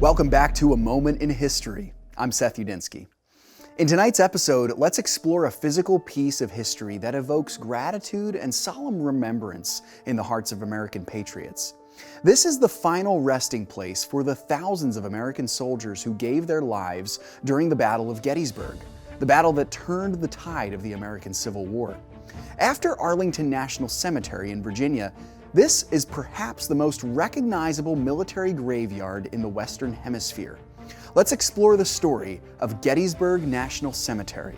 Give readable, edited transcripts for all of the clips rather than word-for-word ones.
Welcome back to A Moment in History. I'm Seth Udinsky. In tonight's episode, let's explore a physical piece of history that evokes gratitude and solemn remembrance in the hearts of American patriots. This is the final resting place for the thousands of American soldiers who gave their lives during the Battle of Gettysburg, the battle that turned the tide of the American Civil War. After Arlington National Cemetery in Virginia, this is perhaps the most recognizable military graveyard in the Western Hemisphere. Let's explore the story of Gettysburg National Cemetery.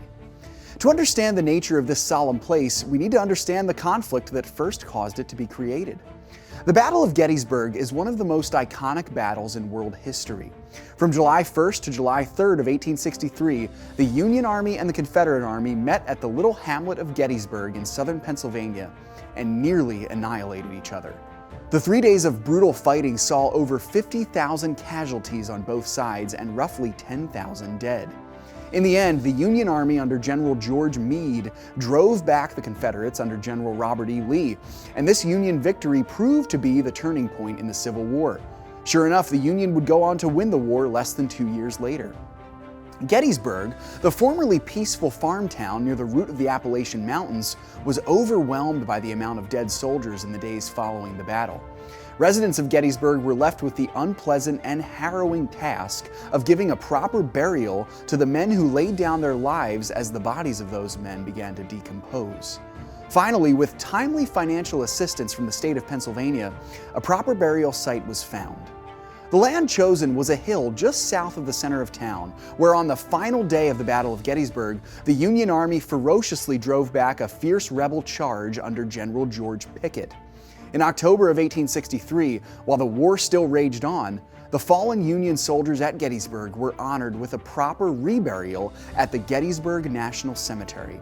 To understand the nature of this solemn place, we need to understand the conflict that first caused it to be created. The Battle of Gettysburg is one of the most iconic battles in world history. From July 1st to July 3rd of 1863, the Union Army and the Confederate Army met at the little hamlet of Gettysburg in southern Pennsylvania and nearly annihilated each other. The 3 days of brutal fighting saw over 50,000 casualties on both sides and roughly 10,000 dead. In the end, the Union Army under General George Meade drove back the Confederates under General Robert E. Lee, and this Union victory proved to be the turning point in the Civil War. Sure enough, the Union would go on to win the war less than 2 years later. Gettysburg, the formerly peaceful farm town near the root of the Appalachian Mountains, was overwhelmed by the amount of dead soldiers in the days following the battle. Residents of Gettysburg were left with the unpleasant and harrowing task of giving a proper burial to the men who laid down their lives as the bodies of those men began to decompose. Finally, with timely financial assistance from the state of Pennsylvania, a proper burial site was found. The land chosen was a hill just south of the center of town, where on the final day of the Battle of Gettysburg, the Union Army ferociously drove back a fierce rebel charge under General George Pickett. In October of 1863, while the war still raged on, the fallen Union soldiers at Gettysburg were honored with a proper reburial at the Gettysburg National Cemetery.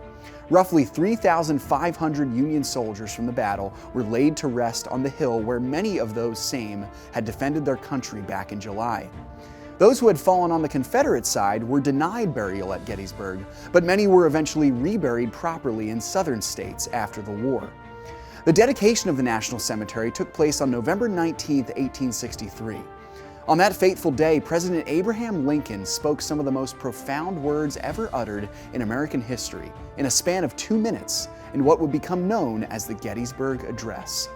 Roughly 3,500 Union soldiers from the battle were laid to rest on the hill where many of those same had defended their country back in July. Those who had fallen on the Confederate side were denied burial at Gettysburg, but many were eventually reburied properly in southern states after the war. The dedication of the National Cemetery took place on November 19, 1863. On that fateful day, President Abraham Lincoln spoke some of the most profound words ever uttered in American history in a span of 2 minutes in what would become known as the Gettysburg Address.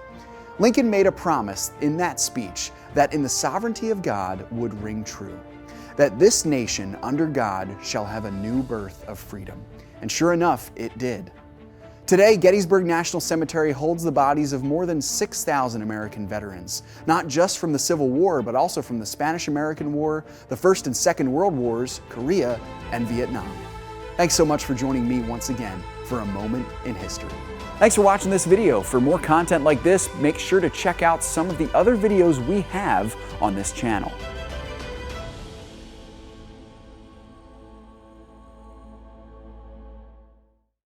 Lincoln made a promise in that speech that in the sovereignty of God would ring true, that this nation under God shall have a new birth of freedom. And sure enough, it did. Today, Gettysburg National Cemetery holds the bodies of more than 6,000 American veterans, not just from the Civil War, but also from the Spanish-American War, the First and Second World Wars, Korea, and Vietnam. Thanks so much for joining me once again for A Moment in History. Thanks for watching this video. For more content like this, make sure to check out some of the other videos we have on this channel.